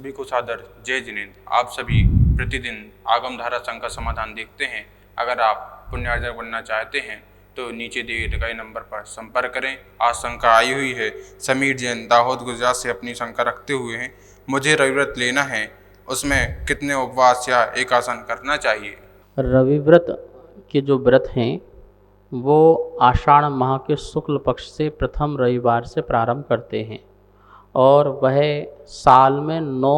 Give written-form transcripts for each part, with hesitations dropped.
सभी को सादर जय जिनेंद्र। आप सभी प्रतिदिन आगम धारा संघ का समाधान देखते हैं। अगर आप पुण्यार्जन बनना चाहते हैं तो नीचे दिए गए नंबर पर संपर्क करें। आज शंका आई हुई है, समीर जैन दाहोद गुजरात से अपनी शंका रखते हुए हैं, मुझे रवि व्रत लेना है, उसमें कितने उपवास या एकासन करना चाहिए। रवि व्रत के जो व्रत हैं वो आषाढ़ माह के शुक्ल पक्ष से प्रथम रविवार से प्रारंभ करते हैं और वह साल में 9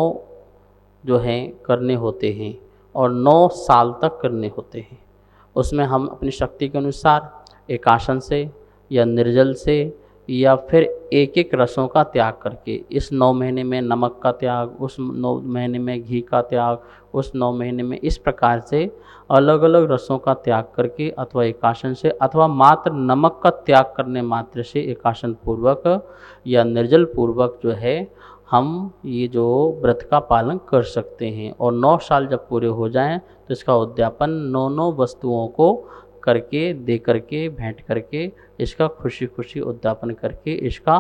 जो हैं करने होते हैं और 9 साल तक करने होते हैं। उसमें हम अपनी शक्ति के अनुसार एकासन से या निर्जल से या फिर एक एक रसों का त्याग करके, इस 9 महीने में नमक का त्याग, उस 9 महीने में घी का त्याग, उस 9 महीने में इस प्रकार से अलग अलग रसों का त्याग करके अथवा एकासन से अथवा मात्र नमक का त्याग करने मात्र से एकासन पूर्वक या निर्जल पूर्वक जो है हम ये जो व्रत का पालन कर सकते हैं। और 9 साल जब पूरे हो जाएं तो इसका उद्यापन 9 वस्तुओं को करके दे करके भेंट करके इसका खुशी खुशी उद्यापन करके इसका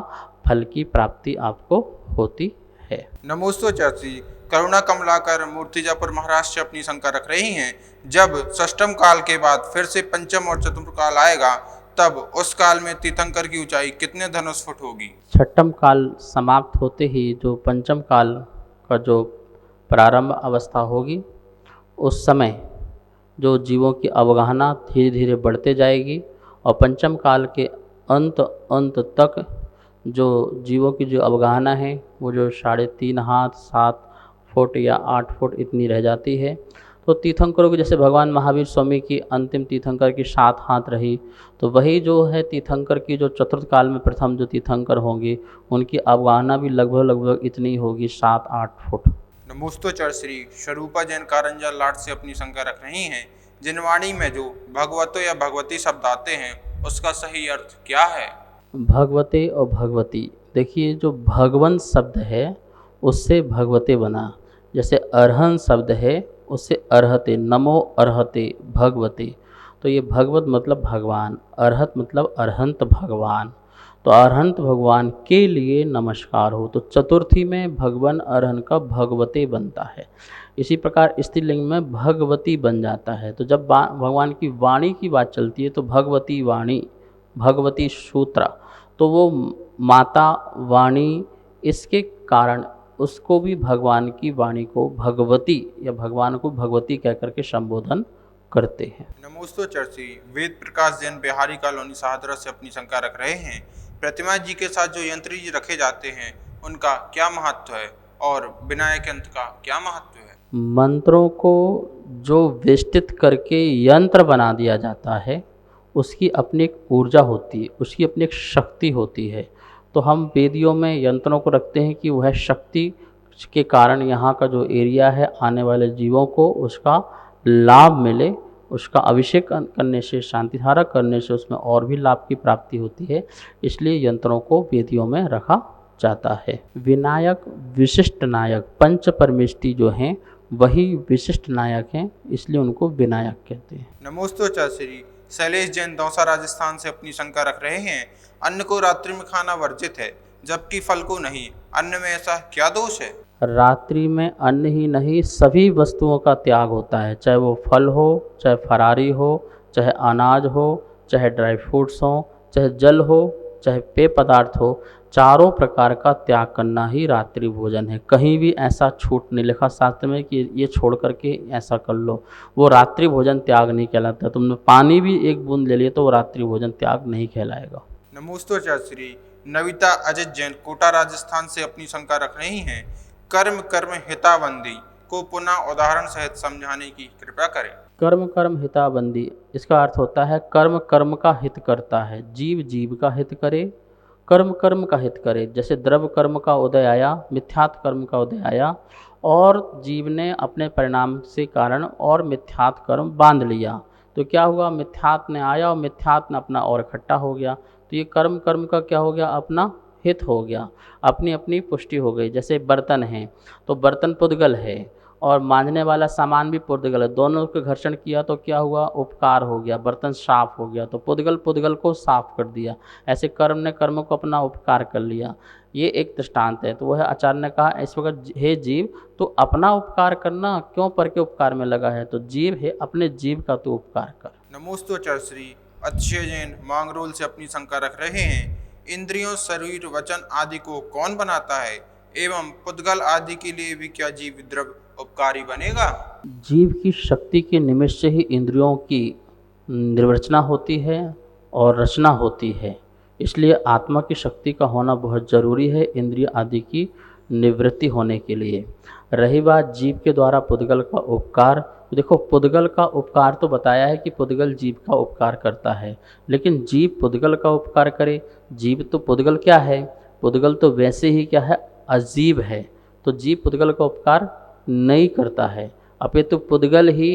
फल की प्राप्ति आपको होती है। नमोस्तु चाची, करुणा कमलाकर मूर्तिजापुर महाराष्ट्र से अपनी शंका रख रही हैं। जब षष्ठम काल के बाद फिर से पंचम और चतुर्थ काल आएगा तब उस काल में तीर्थंकर की ऊंचाई कितने धनुष फुट होगी। छठम काल समाप्त होते ही जो पंचम काल का जो प्रारंभ अवस्था होगी उस समय जो जीवों की अवगाहना धीरे धीरे बढ़ते जाएगी और पंचम काल के अंत तक जो जीवों की जो अवगाहना है वो जो 3.5 हाथ 7 फुट या 8 फुट इतनी रह जाती है। तो तीर्थंकरों की जैसे भगवान महावीर स्वामी की अंतिम तीर्थंकर की 7 हाथ रही, तो वही जो है तीर्थंकर की जो चतुर्थ काल में प्रथम जो तीर्थंकर होंगे उनकी अवगाहना भी लगभग इतनी होगी 7-8 फुट। नमोस्तोचर श्री स्वरूपा जैन कारंजा लाट से अपनी शंका रख रही हैं। जिनवाणी में जो भगवतो या भगवती शब्द आते हैं उसका सही अर्थ क्या है। भगवते और भगवती, देखिए जो भगवन शब्द है उससे भगवते बना, जैसे अरहन शब्द है उससे अरहते, नमो अरहते भगवते। तो ये भगवत मतलब भगवान, अरहत मतलब अरहंत भगवान, तो अरहंत भगवान के लिए नमस्कार हो। तो चतुर्थी में भगवान अरहन का भगवते बनता है। इसी प्रकार स्त्रीलिंग में भगवती बन जाता है। तो जब भगवान की वाणी की बात चलती है तो भगवती वाणी, भगवती सूत्र, तो वो माता वाणी, इसके कारण उसको भी भगवान की वाणी को भगवती या भगवान को भगवती कह करके संबोधन करते हैं। नमोस्तोचर श्री वेद प्रकाश जैन बिहारी कॉलोनी साहदरा से अपनी शंका रख रहे हैं। प्रतिमा जी के साथ जो यंत्री जी रखे जाते हैं उनका क्या महत्व है और विनायक यंत्र का क्या महत्व है। मंत्रों को जो वेष्टित करके यंत्र बना दिया जाता है उसकी अपनी एक ऊर्जा होती है, उसकी अपनी एक शक्ति होती है। तो हम वेदियों में यंत्रों को रखते हैं कि वह शक्ति के कारण यहाँ का जो एरिया है आने वाले जीवों को उसका लाभ मिले, उसका अभिषेक करने से, शांति धारा करने से उसमें और भी लाभ की प्राप्ति होती है, इसलिए यंत्रों को वेदियों में रखा जाता है। विनायक विशिष्ट नायक, पंच परमेष्टि जो हैं वही विशिष्ट नायक हैं, इसलिए उनको विनायक कहते हैं। नमोस्तोचर श्री शैलेश जैन दौसा राजस्थान से अपनी शंका रख रहे हैं। अन्न को रात्रि में खाना वर्जित है जबकि फल को नहीं, अन्न में ऐसा क्या दोष है। रात्रि में अन्न ही नहीं सभी वस्तुओं का त्याग होता है, चाहे वो फल हो, चाहे फरारी हो, चाहे अनाज हो, चाहे ड्राई फ्रूट्स हो, चाहे जल हो, चाहे पेय पदार्थ हो, चारों प्रकार का त्याग करना ही रात्रि भोजन है। कहीं भी ऐसा छूट नहीं लिखा शास्त्र में कि ये छोड़ करके ऐसा कर लो, वो रात्रि भोजन त्याग नहीं कहलाता। तुमने पानी भी एक बूंद ले लिया तो वो रात्रि भोजन त्याग नहीं कहलाएगा। नमोस्तोचर श्री नविता अजित जैन कोटा राजस्थान से अपनी शंका रख रही हैं। कर्म कर्म हिताबंदी को पुनः उदाहरण सहित समझाने की कृपा करें। कर्म कर्म हिताबंदी, इसका अर्थ होता है कर्म कर्म का हित करता है, जीव जीव का हित करे, कर्म कर्म का हित करे। जैसे द्रव्य कर्म का उदय आया, मिथ्यात्व कर्म का उदय आया और जीव ने अपने परिणाम से कारण और मिथ्यात्व कर्म बांध लिया, तो क्या हुआ, मिथ्यात्व ने आया और मिथ्यात्व ने अपना और इकट्ठा हो गया। तो ये कर्म कर्म का क्या हो गया, अपना हित हो गया, अपनी अपनी पुष्टि हो गई। जैसे बर्तन है तो बर्तन पुद्गल है और मांजने वाला सामान भी पुद्गल है। दोनों को घर्षण किया तो क्या हुआ, उपकार हो गया, बर्तन साफ हो गया। तो पुद्गल पुद्गल को साफ कर दिया, ऐसे कर्म ने कर्म को अपना उपकार कर लिया। ये एक दृष्टांत है। तो वह आचार्य ने कहा इस वक्त हे जीव, तो अपना उपकार करना, क्यों पर के उपकार में लगा है। तो जीव है, अपने जीव का तो उपकार कर। नमोस्तु आचार्य श्री। अक्षय जैन मांगरोल से अपनी शंका रख रहे हैं, इंद्रियों, शरीर, वचन आदि को कौन बनाता है एवं पुद्गल आदि के लिए भी क्या जीव द्रव्य उपकारी बनेगा। जीव की शक्ति के निमित्त से ही इंद्रियों की निर्वचना होती है और रचना होती है। इसलिए आत्मा की शक्ति का होना बहुत ज़रूरी है इंद्रिय आदि की निवृत्ति होने के लिए। रही बात जीव के द्वारा पुद्गल का उपकार, तो देखो पुद्गल का उपकार तो बताया है कि पुद्गल जीव का उपकार करता है, लेकिन जीव पुद्गल का उपकार करे। जीव तो पुद्गल क्या है, पुद्गल तो वैसे ही क्या है, अजीव है। तो जीव पुद्गल का उपकार नहीं करता है, अपितु पुद्गल ही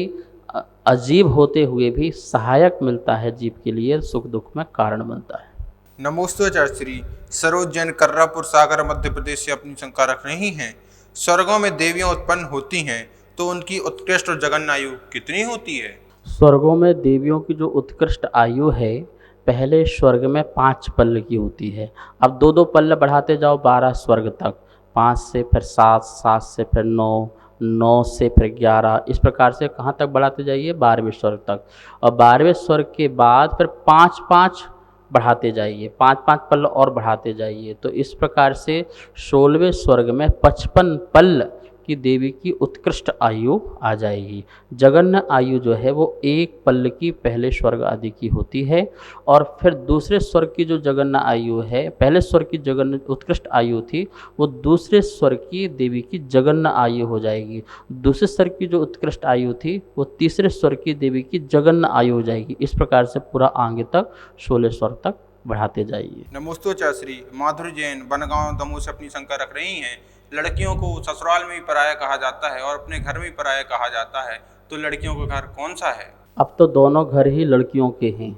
अजीब होते हुए भी सहायक मिलता है जीव के लिए, सुख दुख में कारण बनता है। नमोस्तु आचार्य श्री। सरोज जैन कर्रापुर सागर मध्य प्रदेश से अपनी शंका रख रही हैं, स्वर्गों में देवियां उत्पन्न होती हैं तो उनकी उत्कृष्ट और जघन्य आयु कितनी होती है। स्वर्गों में देवियों की जो उत्कृष्ट आयु है, पहले स्वर्ग में 5 पल्ल की होती है। अब 2-2 पल्ल बढ़ाते जाओ 12 स्वर्ग तक, 5 से फिर 7, 7 से फिर 9, 9 से फिर 11, इस प्रकार से कहाँ तक बढ़ाते जाइए, 12वें स्वर्ग तक। और 12वें स्वर्ग के बाद फिर 5-5 बढ़ाते जाइए, 5-5 पल्ल और बढ़ाते जाइए। तो इस प्रकार से 16वें स्वर्ग में 55 पल्ल की देवी की उत्कृष्ट आयु आ जाएगी। जघन्य आयु जो है वो 1 पल्ल की पहले स्वर्ग आदि की होती है, और फिर दूसरे स्वर्ग की जो जघन्य आयु है, पहले स्वर्ग की जघन्य उत्कृष्ट आयु थी, वो दूसरे स्वर्ग की देवी की जघन्य आयु हो जाएगी। दूसरे स्वर्ग की जो उत्कृष्ट आयु थी वो तीसरे स्वर्ग की देवी की जघन्य आयु हो जाएगी। इस प्रकार से पूरा आगे तक 16 स्वर्ग तक बढ़ाते जाइए। नमोस्तु आचार्य श्री। माधुरी जैन बनगांव दमोह से अपनी शंका रख रही हैं, लड़कियों को ससुराल में भी पराया कहा जाता है और अपने घर में भी पराया कहा जाता है, तो लड़कियों का घर कौन सा है। अब तो दोनों घर ही लड़कियों के हैं।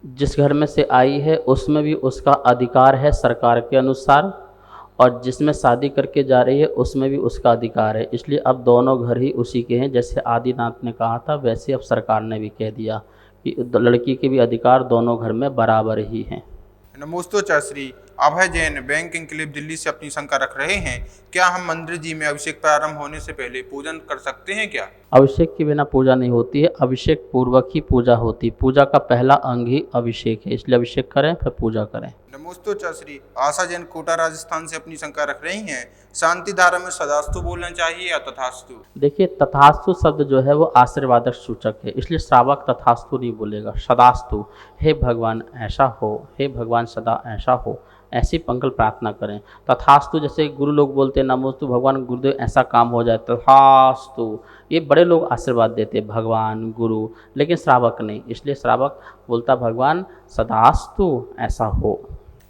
जिस घर में से आई है उसमें भी उसका अधिकार है सरकार के अनुसार, और जिसमें शादी करके जा रही है उसमें भी उसका अधिकार है। इसलिए अब दोनों घर ही उसी के हैं। जैसे आदिनाथ ने कहा था वैसे अब सरकार ने भी कह दिया कि लड़की के भी अधिकार दोनों घर में बराबर ही हैं। नमोस्तु आचार्य श्री। अभय जैन बैंक इनक्लेव दिल्ली से अपनी शंका रख रहे हैं, क्या हम मंदिर जी में अभिषेक प्रारंभ होने से पहले पूजन कर सकते हैं क्या। अभिषेक के बिना पूजा नहीं होती है, अभिषेक पूर्वक ही पूजा होती। पूजा का पहला अंग ही अभिषेक है, इसलिए अभिषेक करें फिर पूजा करें। नमोस्तु आचार्य श्री। आशा जैन कोटा राजस्थान से अपनी शंका रख रही हैं, शांति धारा में सदास्तु बोलना चाहिए या तथास्तु। देखिए तथास्तु शब्द जो है वो आशीर्वादक सूचक है, इसलिए श्रावक तथास्तु नहीं बोलेगा, सदास्तु। हे भगवान ऐसा हो, हे भगवान सदा ऐसा हो, ऐसी पंकल प्रार्थना करें। तथास्तु जैसे गुरु लोग बोलते हैं नमोस्तु भगवान गुरुदेव ऐसा काम हो जाए, तथास्तु ये बड़े लोग आशीर्वाद देते हैं भगवान गुरु, लेकिन श्रावक नहीं। इसलिए श्रावक बोलता भगवान सदास्तु ऐसा हो।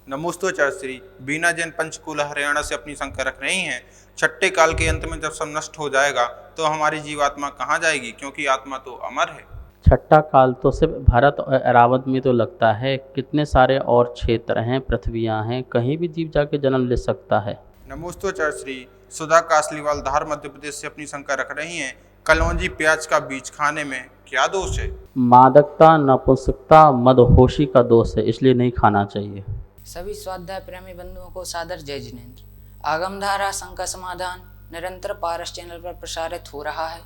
नमोस्तु आचार्य श्री। बीना जैन पंचकूला हरियाणा से अपनी शंका रख रही हैं, छठे काल के अंत में जब सब नष्ट हो जाएगा तो हमारी जीवात्मा कहाँ जाएगी, क्योंकि आत्मा तो अमर है। छठा काल तो सिर्फ भारत और एरावत में तो लगता है, कितने सारे और क्षेत्र हैं, पृथ्वियाँ हैं, कहीं भी जीव जाके जन्म ले सकता है। नमोस्तु आचार्य श्री। सुधा कासलीवाल धार मध्य प्रदेश से अपनी शंका रख रही हैं, कलौंजी प्याज का बीज खाने में क्या दोष है। मादकता, नपुंसकता, मदहोशी का दोष है, इसलिए नहीं खाना चाहिए। सभी स्वाध्याय प्रेमी बंधुओं को सादर जय जिनेन्द्र। आगमधारा शंका समाधान निरंतर पारस चैनल पर प्रसारित हो रहा है,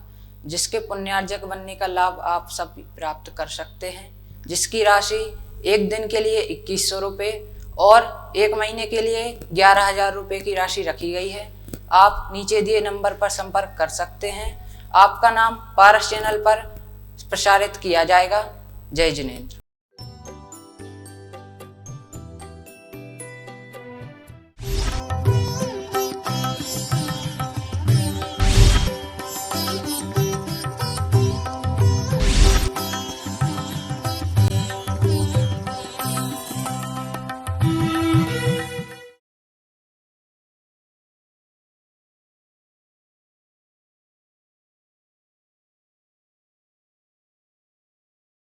जिसके पुण्यार्जक बनने का लाभ आप सब प्राप्त कर सकते हैं, जिसकी राशि 1 दिन के लिए 2100 रुपये और 1 महीने के लिए 11,000 रुपये की राशि रखी गई है। आप नीचे दिए नंबर पर संपर्क कर सकते हैं। आपका नाम पारस चैनल पर प्रसारित किया जाएगा। जय जिनेन्द्र।